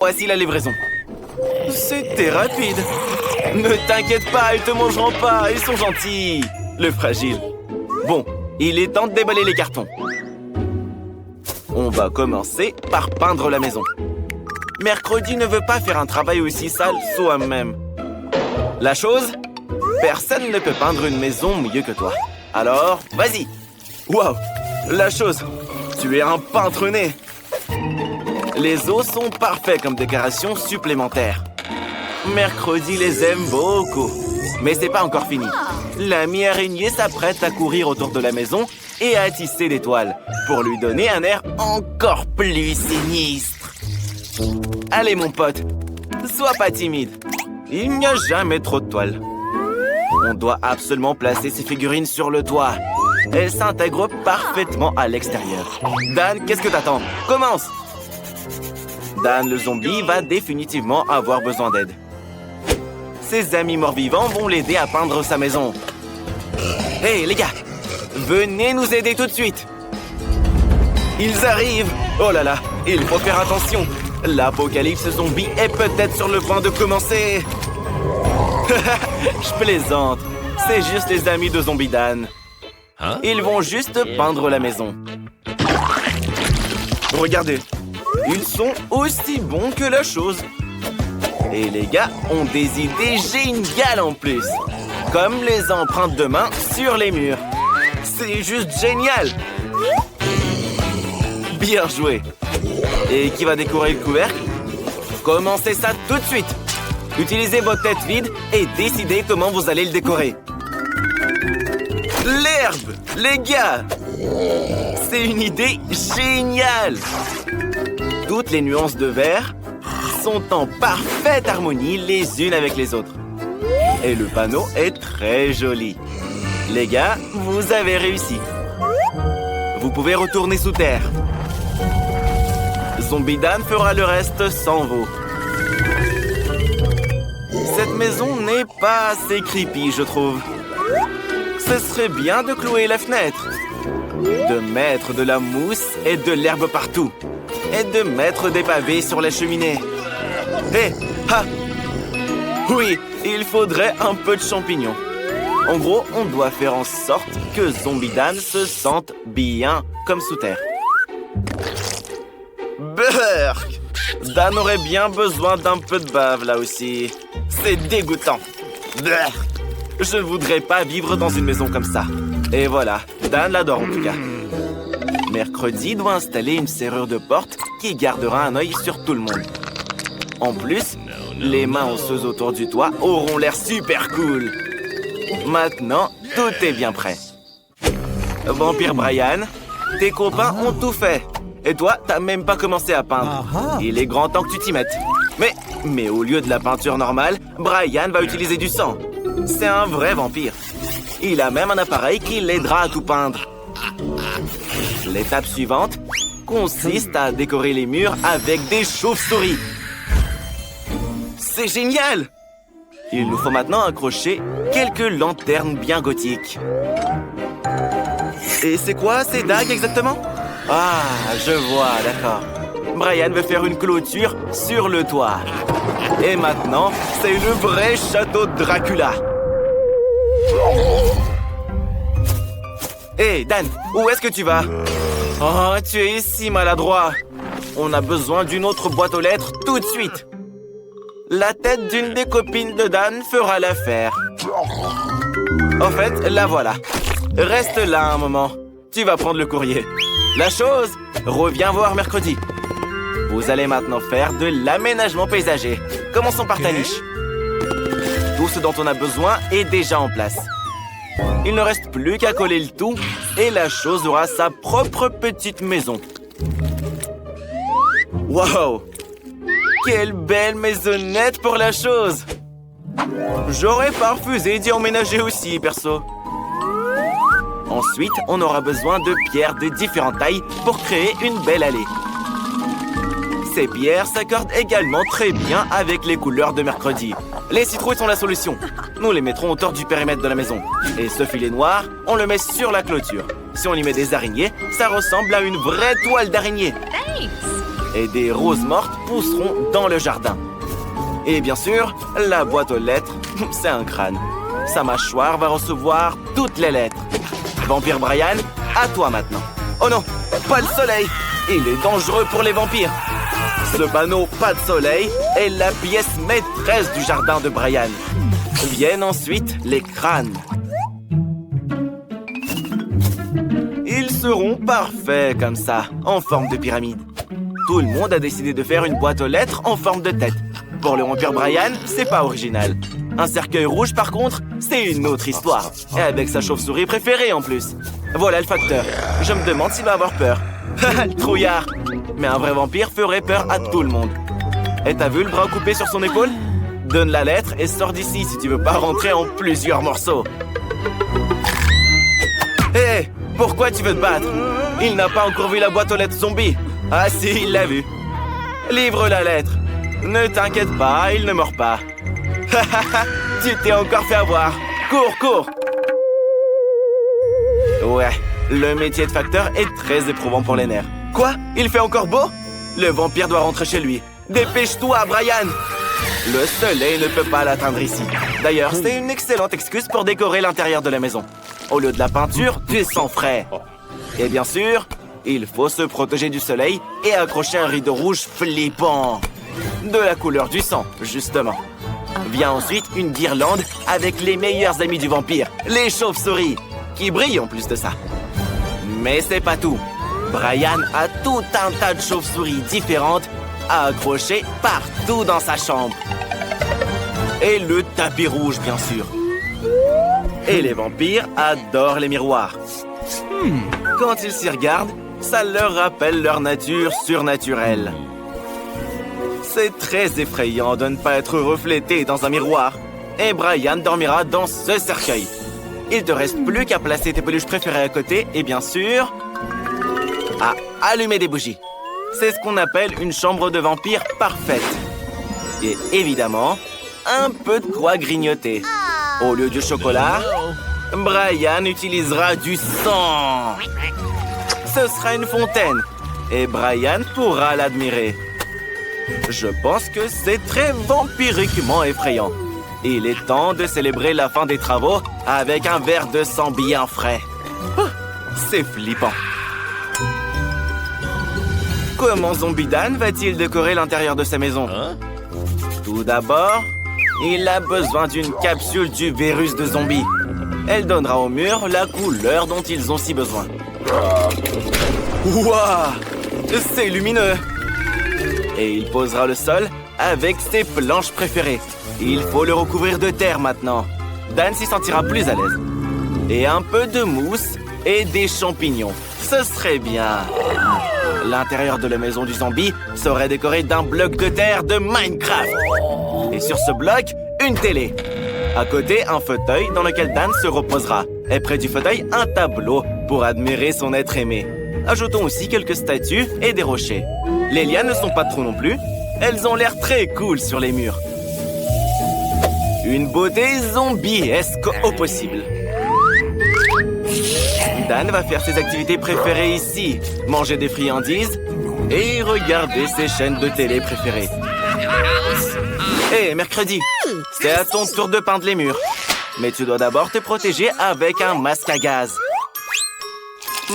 Voici la livraison. C'était rapide. Ne t'inquiète pas, ils te mangeront pas, ils sont gentils. Le fragile. Bon, il est temps de déballer les cartons. On va commencer par peindre la maison. Mercredi ne veut pas faire un travail aussi sale soi-même. La chose, personne ne peut peindre une maison mieux que toi. Alors, vas-y. Waouh, la chose, tu es un peintre né. Les os sont parfaits comme décoration supplémentaire. Mercredi les aime beaucoup. Mais c'est pas encore fini. L'ami araignée s'apprête à courir autour de la maison et à tisser des toiles pour lui donner un air encore plus sinistre. Allez mon pote, sois pas timide. Il n'y a jamais trop de toiles. On doit absolument placer ces figurines sur le toit. Elles s'intègrent parfaitement à l'extérieur. Dan, qu'est-ce que t'attends? Commence! Dan le zombie va définitivement avoir besoin d'aide. Ses amis morts-vivants vont l'aider à peindre sa maison. Hé, les gars! Venez nous aider tout de suite! Ils arrivent! Oh là là, il faut faire attention! L'apocalypse zombie est peut-être sur le point de commencer! Je plaisante! C'est juste les amis de Zombie Dan. Ils vont juste peindre la maison. Regardez! Ils sont aussi bons que la chose. Et les gars ont des idées géniales en plus. Comme les empreintes de main sur les murs. C'est juste génial! Bien joué! Et qui va décorer le couvercle? Commencez ça tout de suite! Utilisez votre tête vide et décidez comment vous allez le décorer. L'herbe! Les gars! C'est une idée géniale! Toutes les nuances de vert sont en parfaite harmonie les unes avec les autres. Et le panneau est très joli. Les gars, vous avez réussi. Vous pouvez retourner sous terre. Zombie Dan fera le reste sans vous. Cette maison n'est pas assez creepy, je trouve. Ce serait bien de clouer la fenêtre, de mettre de la mousse et de l'herbe partout, et de mettre des pavés sur la cheminée. Hé, ha! Oui, il faudrait un peu de champignons. En gros, on doit faire en sorte que Zombie Dan se sente bien comme sous terre. Burk! Dan aurait bien besoin d'un peu de bave là aussi. C'est dégoûtant. Burk! Je ne voudrais pas vivre dans une maison comme ça. Et voilà, Dan l'adore en tout cas. Mercredi doit installer une serrure de porte qui gardera un œil sur tout le monde. En plus, les mains osseuses autour du toit auront l'air super cool. Maintenant, tout est bien prêt. Vampire Brian, tes copains ont tout fait. Et toi, t'as même pas commencé à peindre. Il est grand temps que tu t'y mettes. Mais au lieu de la peinture normale, Brian va utiliser du sang. C'est un vrai vampire. Il a même un appareil qui l'aidera à tout peindre. L'étape suivante consiste à décorer les murs avec des chauves-souris. C'est génial! Il nous faut maintenant accrocher quelques lanternes bien gothiques. Et c'est quoi ces dagues exactement? Ah, je vois, d'accord. Brian veut faire une clôture sur le toit. Et maintenant, c'est le vrai château de Dracula. Hé, Dan, où est-ce que tu vas? Oh, tu es si maladroit. On a besoin d'une autre boîte aux lettres tout de suite. La tête d'une des copines de Dan fera l'affaire. En fait, la voilà. Reste là un moment. Tu vas prendre le courrier. La chose, reviens voir mercredi. Vous allez maintenant faire de l'aménagement paysager. Commençons par ta niche. Tout ce dont on a besoin est déjà en place. Il ne reste plus qu'à coller le tout et la chose aura sa propre petite maison. Wow! Quelle belle maisonnette pour la chose! J'aurais pas refusé d'y emménager aussi, perso. Ensuite, on aura besoin de pierres de différentes tailles pour créer une belle allée. Ces pierres s'accordent également très bien avec les couleurs de mercredi. Les citrouilles sont la solution. Nous les mettrons autour du périmètre de la maison. Et ce filet noir, on le met sur la clôture. Si on y met des araignées, ça ressemble à une vraie toile d'araignée. et des roses mortes pousseront dans le jardin. Et bien sûr, la boîte aux lettres, c'est un crâne. Sa mâchoire va recevoir toutes les lettres. Vampire Brian, à toi maintenant. Oh non, pas le soleil! Il est dangereux pour les vampires. Ce panneau « Pas de soleil » est la pièce maîtresse du jardin de Brian. Viennent ensuite les crânes. Ils seront parfaits comme ça, en forme de pyramide. Tout le monde a décidé de faire une boîte aux lettres en forme de tête. Pour le vampire Brian, c'est pas original. Un cercueil rouge, par contre, c'est une autre histoire. Et avec sa chauve-souris préférée en plus. Voilà le facteur. Je me demande s'il va avoir peur. Le trouillard. Mais un vrai vampire ferait peur à tout le monde. Et t'as vu le bras coupé sur son épaule? Donne la lettre et sors d'ici si tu veux pas rentrer en plusieurs morceaux. Hé, pourquoi tu veux te battre? Il n'a pas encore vu la boîte aux lettres zombie. Ah si, il l'a vu. Livre la lettre. Ne t'inquiète pas, il ne mord pas. Tu t'es encore fait avoir. Cours, cours. Ouais, le métier de facteur est très éprouvant pour les nerfs. Quoi? Il fait encore beau? Le vampire doit rentrer chez lui. Dépêche-toi, Brian! Le soleil ne peut pas l'atteindre ici. D'ailleurs, c'est une excellente excuse pour décorer l'intérieur de la maison. Au lieu de la peinture, du sang frais. Et bien sûr, il faut se protéger du soleil et accrocher un rideau rouge flippant. De la couleur du sang, justement. Vient ensuite une guirlande avec les meilleurs amis du vampire, les chauves-souris, qui brillent en plus de ça. Mais c'est pas tout. Brian a tout un tas de chauves-souris différentes à accrocher partout dans sa chambre. Et le tapis rouge, bien sûr. Et les vampires adorent les miroirs. Quand ils s'y regardent, ça leur rappelle leur nature surnaturelle. C'est très effrayant de ne pas être reflété dans un miroir. Et Brian dormira dans ce cercueil. Il te reste plus qu'à placer tes peluches préférées à côté et bien sûr, à allumer des bougies. C'est ce qu'on appelle une chambre de vampire parfaite. Et évidemment, un peu de quoi grignoter. Au lieu du chocolat, Brian utilisera du sang. Ce sera une fontaine et Brian pourra l'admirer. Je pense que c'est très vampiriquement effrayant. Il est temps de célébrer la fin des travaux avec un verre de sang bien frais. C'est flippant. Comment Zombie Dan va-t-il décorer l'intérieur de sa maison? Tout d'abord, il a besoin d'une capsule du virus de zombie. Elle donnera aux murs la couleur dont ils ont si besoin. Waouh! C'est lumineux! Et il posera le sol avec ses planches préférées. Il faut le recouvrir de terre maintenant. Dan s'y sentira plus à l'aise. Et un peu de mousse et des champignons. Ce serait bien. L'intérieur de la maison du zombie serait décoré d'un bloc de terre de Minecraft. Et sur ce bloc, une télé. À côté, un fauteuil dans lequel Dan se reposera. Et près du fauteuil, un tableau pour admirer son être aimé. Ajoutons aussi quelques statues et des rochers. Les lianes ne sont pas trop non plus. Elles ont l'air très cool sur les murs. Une beauté zombiesque au possible. Dan va faire ses activités préférées ici. Manger des friandises et regarder ses chaînes de télé préférées. Hé, mercredi, c'est à ton tour de peindre les murs. Mais tu dois d'abord te protéger avec un masque à gaz.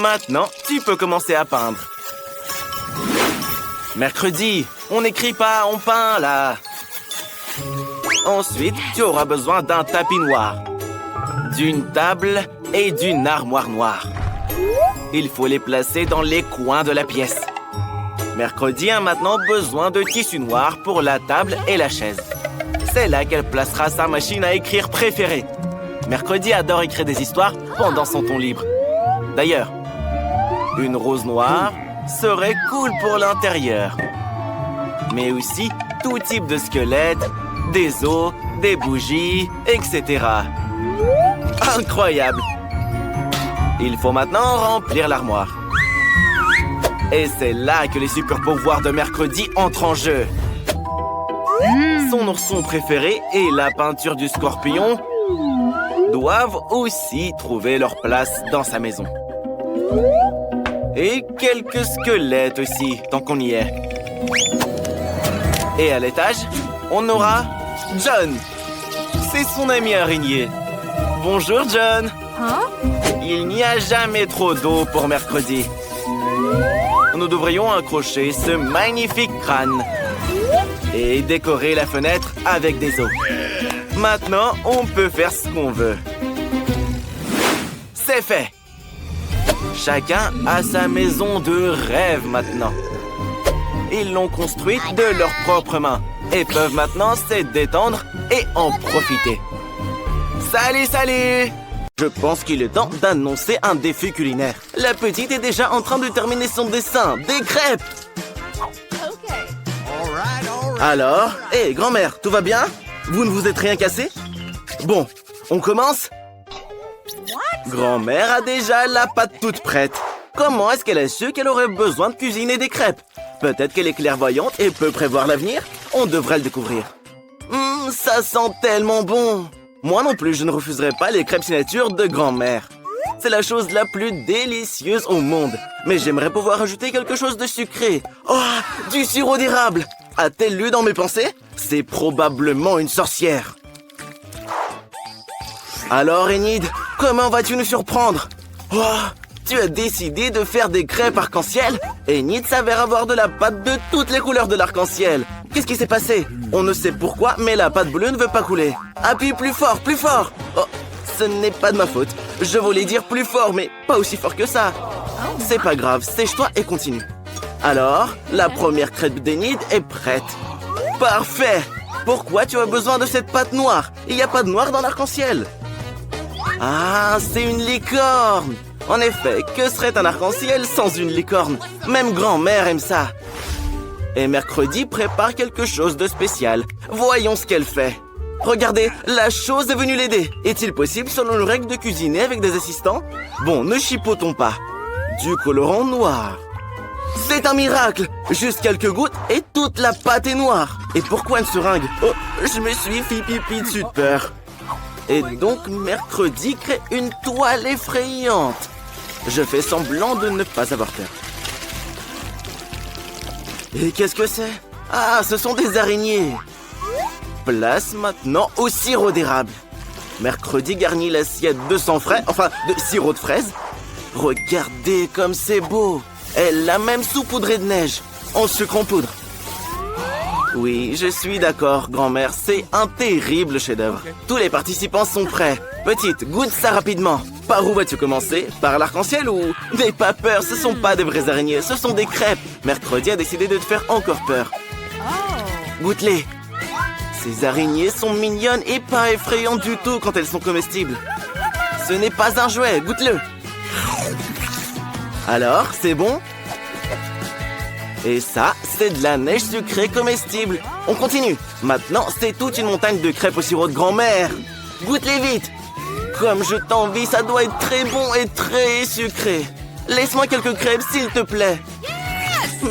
Maintenant, tu peux commencer à peindre. Mercredi, on n'écrit pas, on peint là. Ensuite, tu auras besoin d'un tapis noir, d'une table et d'une armoire noire. Il faut les placer dans les coins de la pièce. Mercredi a maintenant besoin de tissu noir pour la table et la chaise. C'est là qu'elle placera sa machine à écrire préférée. Mercredi adore écrire des histoires pendant son temps libre. D'ailleurs, une rose noire serait cool pour l'intérieur. Mais aussi tout type de squelette, des os, des bougies, etc. Incroyable! Il faut maintenant remplir l'armoire. Et c'est là que les super pouvoirs de mercredi entrent en jeu. Son ourson préféré et la peinture du scorpion doivent aussi trouver leur place dans sa maison. Et quelques squelettes aussi, tant qu'on y est. Et à l'étage, on aura John. C'est son ami araignée. Bonjour, John. Il n'y a jamais trop d'eau pour mercredi. Nous devrions accrocher ce magnifique crâne et décorer la fenêtre avec des os. Maintenant, on peut faire ce qu'on veut. C'est fait. Chacun a sa maison de rêve maintenant. Ils l'ont construite de leurs propres mains et peuvent maintenant se détendre et en profiter. Salut, salut! Je pense qu'il est temps d'annoncer un défi culinaire. La petite est déjà en train de terminer son dessin. Des crêpes! Alors, hé, grand-mère, tout va bien? Vous ne vous êtes rien cassé? Bon, on commence? Grand-mère a déjà la pâte toute prête. Comment est-ce qu'elle a su qu'elle aurait besoin de cuisiner des crêpes? Peut-être qu'elle est clairvoyante et peut prévoir l'avenir? On devrait le découvrir. Ça sent tellement bon! Moi non plus, je ne refuserai pas les crêpes signature de grand-mère. C'est la chose la plus délicieuse au monde. Mais j'aimerais pouvoir ajouter quelque chose de sucré. Oh, du sirop d'érable! A-t-elle lu dans mes pensées? C'est probablement une sorcière. Alors, Enid, comment vas-tu nous surprendre? Oh, tu as décidé de faire des crêpes arc-en-ciel? Enid s'avère avoir de la pâte de toutes les couleurs de l'arc-en-ciel. Qu'est-ce qui s'est passé? On ne sait pourquoi, mais la pâte bleue ne veut pas couler. Appuie plus fort, plus fort! Oh, ce n'est pas de ma faute. Je voulais dire plus fort, mais pas aussi fort que ça. C'est pas grave, sèche-toi et continue. Alors, la première crêpe d'Enid est prête. Parfait! Pourquoi tu as besoin de cette pâte noire? Il n'y a pas de noir dans l'arc-en-ciel. Ah, c'est une licorne! En effet, que serait un arc-en-ciel sans une licorne? Même grand-mère aime ça. Et mercredi prépare quelque chose de spécial. Voyons ce qu'elle fait. Regardez, la chose est venue l'aider. Est-il possible, selon nos règles, de cuisiner avec des assistants? Bon, ne chipotons pas. Du colorant noir. C'est un miracle! Juste quelques gouttes et toute la pâte est noire. Et pourquoi une seringue? Oh, je me suis fait pipi dessus de peur. Et donc, mercredi crée une toile effrayante. Je fais semblant de ne pas avoir peur. Et qu'est-ce que c'est? Ah, ce sont des araignées. Place maintenant au sirop d'érable. Mercredi garnit l'assiette de sang frais, enfin de sirop de fraise. Regardez comme c'est beau. Elle l'a même saupoudré de neige, en sucre en poudre. Oui, je suis d'accord, grand-mère, c'est un terrible chef-d'œuvre. Tous les participants sont prêts. Petite, goûte ça rapidement. Par où vas-tu commencer? Par l'arc-en-ciel ou... N'aie pas peur, ce sont pas des vraies araignées, ce sont des crêpes. Mercredi a décidé de te faire encore peur. Goûte-les. Ces araignées sont mignonnes et pas effrayantes du tout quand elles sont comestibles. Ce n'est pas un jouet, goûte-le. Alors, c'est bon? Et ça, c'est de la neige sucrée comestible. On continue. Maintenant, c'est toute une montagne de crêpes au sirop de grand-mère. Goûte-les vite. Comme je t'envie, ça doit être très bon et très sucré. Laisse-moi quelques crêpes, s'il te plaît.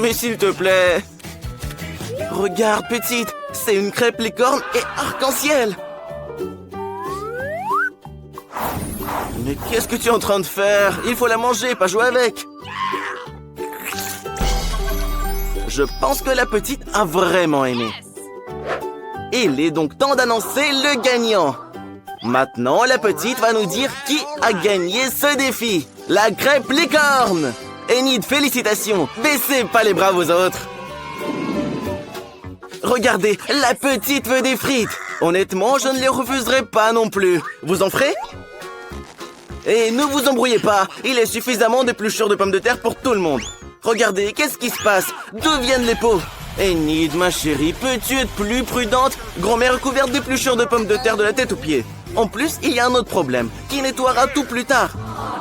Mais s'il te plaît. Regarde, petite, c'est une crêpe licorne et arc-en-ciel. Mais qu'est-ce que tu es en train de faire? Il faut la manger, pas jouer avec. Je pense que la petite a vraiment aimé. Il est donc temps d'annoncer le gagnant. Maintenant, la petite va nous dire qui a gagné ce défi. La crêpe licorne. Enid, félicitations. Baissez pas les bras aux autres. Regardez, la petite veut des frites. Honnêtement, je ne les refuserai pas non plus. Vous en ferez? Et ne vous embrouillez pas. Il est suffisamment d'épluchures de pommes de terre pour tout le monde. Regardez, qu'est-ce qui se passe? D'où viennent les pots? Enid, ma chérie, peux-tu être plus prudente? Grand-mère est couverte d'épluchures de pommes de terre de la tête aux pieds. En plus, il y a un autre problème. Qui nettoiera tout plus tard?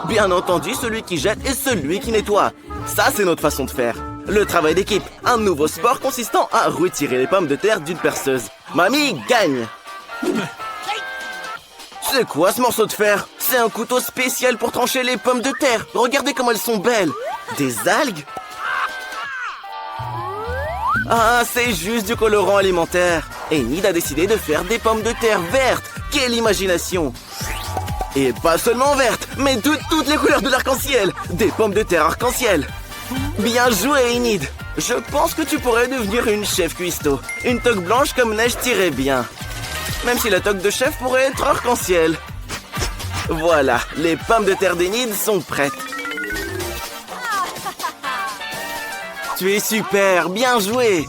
Bien entendu, celui qui jette et celui qui nettoie. Ça, c'est notre façon de faire. Le travail d'équipe. Un nouveau sport consistant à retirer les pommes de terre d'une perceuse. Mamie gagne. C'est quoi ce morceau de fer? C'est un couteau spécial pour trancher les pommes de terre. Regardez comme elles sont belles. Des algues? Ah, c'est juste du colorant alimentaire. Enid a décidé de faire des pommes de terre vertes. Quelle imagination! Et pas seulement vertes, mais de toutes les couleurs de l'arc-en-ciel. Des pommes de terre arc-en-ciel. Bien joué, Enid. Je pense que tu pourrais devenir une chef cuistot. Une toque blanche comme neige t'irait bien. Même si la toque de chef pourrait être arc-en-ciel. Voilà, les pommes de terre d'Enid sont prêtes. Tu es super, bien joué.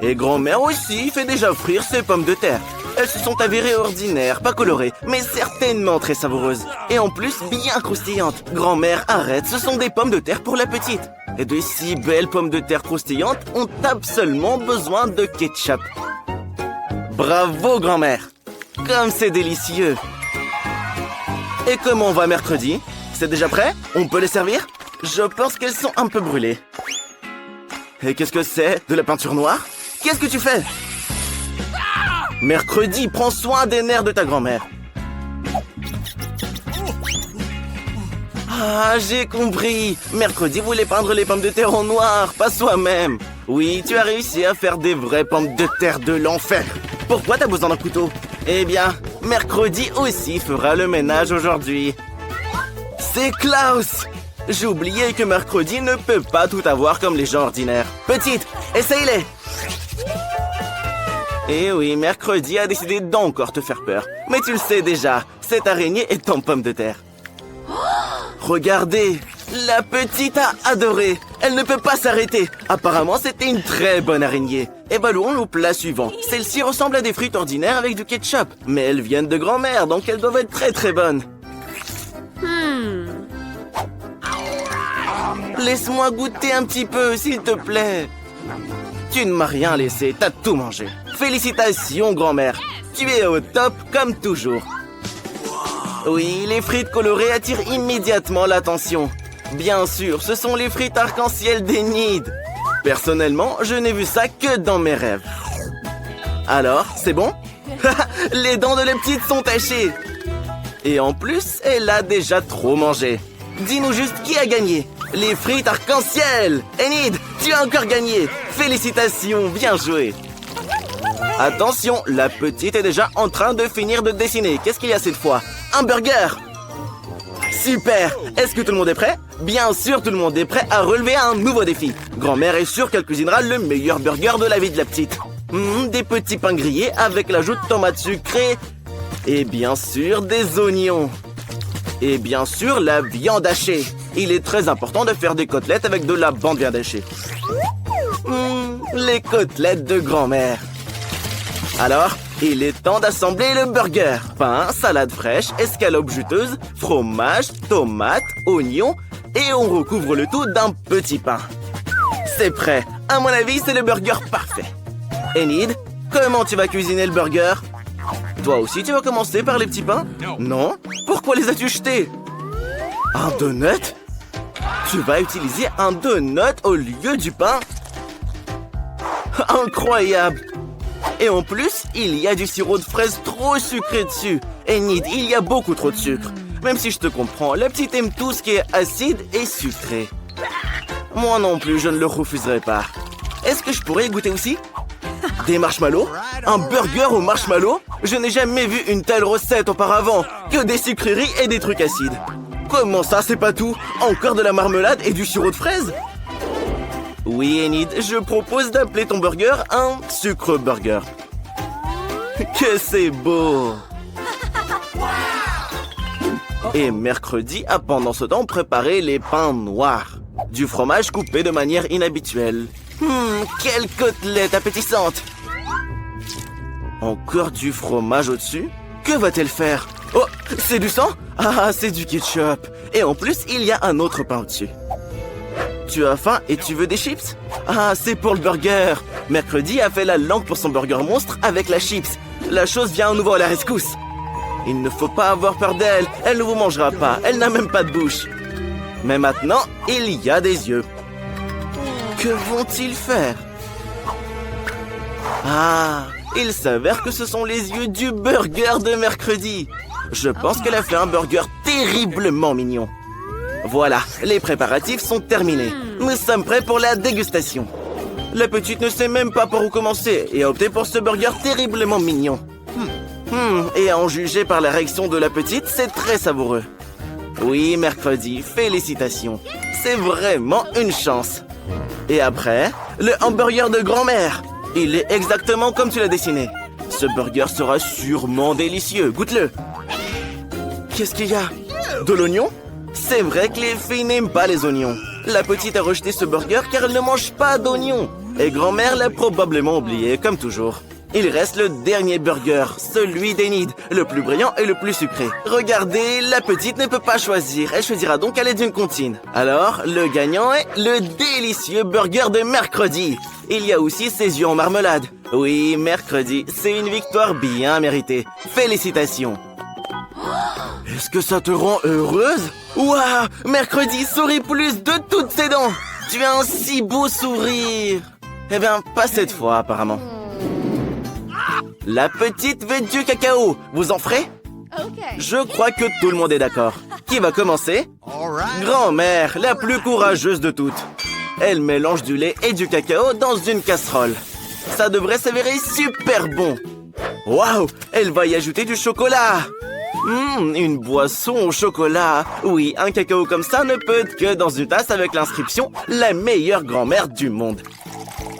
Et grand-mère aussi fait déjà frire ses pommes de terre. Elles se sont avérées ordinaires, pas colorées, mais certainement très savoureuses. Et en plus, bien croustillantes. Grand-mère, arrête, ce sont des pommes de terre pour la petite. Et de si belles pommes de terre croustillantes ont absolument besoin de ketchup. Bravo, grand-mère. Comme c'est délicieux. Et comment on va mercredi? C'est déjà prêt? On peut les servir? Je pense qu'elles sont un peu brûlées. Et qu'est-ce que c'est? De la peinture noire? Qu'est-ce que tu fais? Mercredi, prends soin des nerfs de ta grand-mère. Ah, j'ai compris. Mercredi voulait peindre les pommes de terre en noir, pas soi-même. Oui, tu as réussi à faire des vraies pommes de terre de l'enfer. Pourquoi t'as besoin d'un couteau? Eh bien, mercredi aussi fera le ménage aujourd'hui. C'est Klaus! J'ai oublié que mercredi ne peut pas tout avoir comme les gens ordinaires. Petite, essaye-les! Eh oui, mercredi a décidé d'encore te faire peur. Mais tu le sais déjà, cette araignée est en pomme de terre. Regardez, la petite a adoré. Elle ne peut pas s'arrêter. Apparemment, c'était une très bonne araignée. Évaluons au plat suivant. Celle-ci ressemble à des frites ordinaires avec du ketchup. Mais elles viennent de grand-mère, donc elles doivent être très très bonnes. Laisse-moi goûter un petit peu, s'il te plaît. Tu ne m'as rien laissé, t'as tout mangé. Félicitations, grand-mère. Tu es au top, comme toujours. Oui, les frites colorées attirent immédiatement l'attention. Bien sûr, ce sont les frites arc-en-ciel d'Enid. Personnellement, je n'ai vu ça que dans mes rêves. Alors, c'est bon? Les dents de la petite sont tachées. Et en plus, elle a déjà trop mangé. Dis-nous juste qui a gagné. Les frites arc-en-ciel. Enid, tu as encore gagné. Félicitations, bien joué. Attention, la petite est déjà en train de finir de dessiner. Qu'est-ce qu'il y a cette fois? Un burger. Super. Est-ce que tout le monde est prêt? Bien sûr, tout le monde est prêt à relever un nouveau défi. Grand-mère est sûre qu'elle cuisinera le meilleur burger de la vie de la petite. Des petits pains grillés avec l'ajout de tomates sucrées. Et bien sûr, des oignons. Et bien sûr, la viande hachée. Il est très important de faire des côtelettes avec de la bande viande hachée. Les côtelettes de grand-mère. Alors, il est temps d'assembler le burger. Pain, salade fraîche, escalope juteuse, fromage, tomates, oignons et on recouvre le tout d'un petit pain. C'est prêt. À mon avis, c'est le burger parfait. Enid, comment tu vas cuisiner le burger? Toi aussi, tu vas commencer par les petits pains? Non? Pourquoi les as-tu jetés? Un donut? Tu vas utiliser un donut au lieu du pain? Incroyable! Et en plus, il y a du sirop de fraise trop sucré dessus. Enid, il y a beaucoup trop de sucre. Même si je te comprends, la petite aime tout ce qui est acide et sucré. Moi non plus, je ne le refuserai pas. Est-ce que je pourrais y goûter aussi? Des marshmallows? Un burger au marshmallow? Je n'ai jamais vu une telle recette auparavant. Que des sucreries et des trucs acides. Comment ça, c'est pas tout? Encore de la marmelade et du sirop de fraise? Oui, Enid, je propose d'appeler ton burger un sucre burger. Que c'est beau! Et mercredi a pendant ce temps préparé les pains noirs. Du fromage coupé de manière inhabituelle. Quelle côtelette appétissante! Encore du fromage au-dessus? Que va-t-elle faire? Oh, c'est du sang? Ah, c'est du ketchup. Et en plus, il y a un autre pain au-dessus. Tu as faim et tu veux des chips? Ah, c'est pour le burger. Mercredi a fait la langue pour son burger monstre avec la chips. La chose vient à nouveau à la rescousse. Il ne faut pas avoir peur d'elle. Elle ne vous mangera pas. Elle n'a même pas de bouche. Mais maintenant, il y a des yeux. Que vont-ils faire? Ah, il s'avère que ce sont les yeux du burger de mercredi. Je pense qu'elle a fait un burger terriblement mignon. Voilà, les préparatifs sont terminés. Nous sommes prêts pour la dégustation. La petite ne sait même pas par où commencer et a opté pour ce burger terriblement mignon. Et à en juger par la réaction de la petite, c'est très savoureux. Oui, mercredi, félicitations. C'est vraiment une chance. Et après, le hamburger de grand-mère. Il est exactement comme tu l'as dessiné. Ce burger sera sûrement délicieux. Goûte-le. Qu'est-ce qu'il y a? De l'oignon? C'est vrai que les filles n'aiment pas les oignons. La petite a rejeté ce burger car elle ne mange pas d'oignons. Et grand-mère l'a probablement oublié, comme toujours. Il reste le dernier burger, celui d'Enid, le plus brillant et le plus sucré. Regardez, la petite ne peut pas choisir. Elle choisira donc à l'aide d'une comptine. Alors, le gagnant est le délicieux burger de mercredi. Il y a aussi ses yeux en marmelade. Oui, mercredi, c'est une victoire bien méritée. Félicitations. Est-ce que ça te rend heureuse? Waouh! Mercredi sourit plus de toutes ses dents! Tu as un si beau sourire! Eh bien, pas cette fois, apparemment. La petite veut du cacao. Vous en ferez? Je crois que tout le monde est d'accord. Qui va commencer? Grand-mère, la plus courageuse de toutes. Elle mélange du lait et du cacao dans une casserole. Ça devrait s'avérer super bon. Waouh! Elle va y ajouter du chocolat. Une boisson au chocolat. Oui, un cacao comme ça ne peut être que dans une tasse avec l'inscription « La meilleure grand-mère du monde ».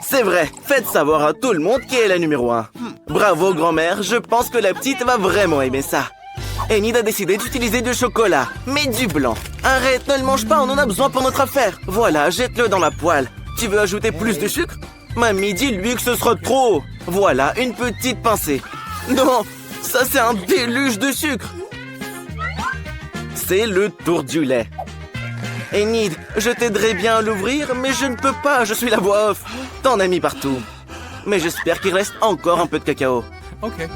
C'est vrai, faites savoir à tout le monde qui est la numéro 1. Bravo grand-mère, je pense que la petite va vraiment aimer ça. Enid a décidé d'utiliser du chocolat, mais du blanc. Arrête, ne le mange pas, on en a besoin pour notre affaire. Voilà, jette-le dans la poêle. Tu veux ajouter plus de sucre? Mamie, dis-lui que ce sera trop. Voilà, une petite pincée. Non, ça c'est un déluge de sucre. C'est le tour du lait. Enid, je t'aiderais bien à l'ouvrir, mais je ne peux pas, je suis la voix off. T'en as mis partout. Mais j'espère qu'il reste encore un peu de cacao. Ok.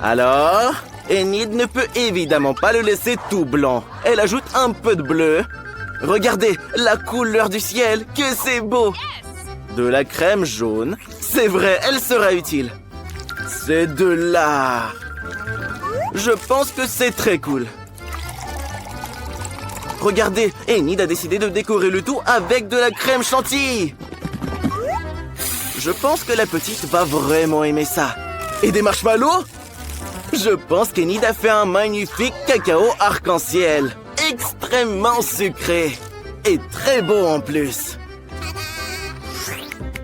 Alors, Enid ne peut évidemment pas le laisser tout blanc. Elle ajoute un peu de bleu. Regardez, la couleur du ciel, que c'est beau. De la crème jaune. C'est vrai, elle sera utile. C'est de l'art. Je pense que c'est très cool. Regardez, Enid a décidé de décorer le tout avec de la crème chantilly. Je pense que la petite va vraiment aimer ça. Et des marshmallows? Je pense qu'Enid a fait un magnifique cacao arc-en-ciel. Extrêmement sucré. Et très beau en plus.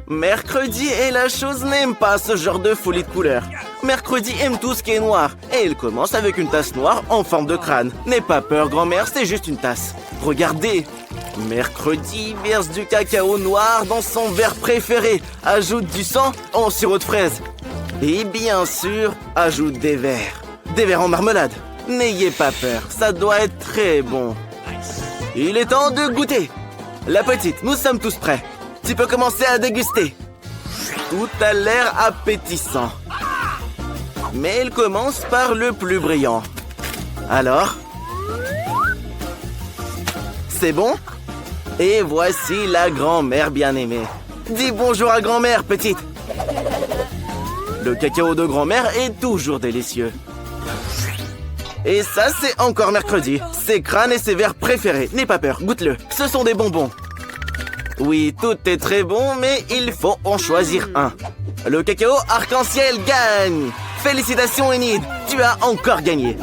Mercredi et la chose n'aime pas ce genre de folie de couleurs. Mercredi aime tout ce qui est noir. Et il commence avec une tasse noire en forme de crâne. N'aie pas peur, grand-mère, c'est juste une tasse. Regardez. Mercredi verse du cacao noir dans son verre préféré. Ajoute du sang en sirop de fraise. Et bien sûr, ajoute des verres. Des verres en marmelade. N'ayez pas peur, ça doit être très bon. Il est temps de goûter. La petite, nous sommes tous prêts. Tu peux commencer à déguster. Tout a l'air appétissant. Mais elle commence par le plus brillant. Alors? C'est bon? Et voici la grand-mère bien-aimée. Dis bonjour à grand-mère, petite. Le cacao de grand-mère est toujours délicieux. Et ça, c'est encore mercredi. Ses crânes et ses verres préférés. N'aie pas peur, goûte-le. Ce sont des bonbons. Oui, tout est très bon, mais il faut en choisir un. Le cacao arc-en-ciel gagne. Félicitations, Enid. Tu as encore gagné.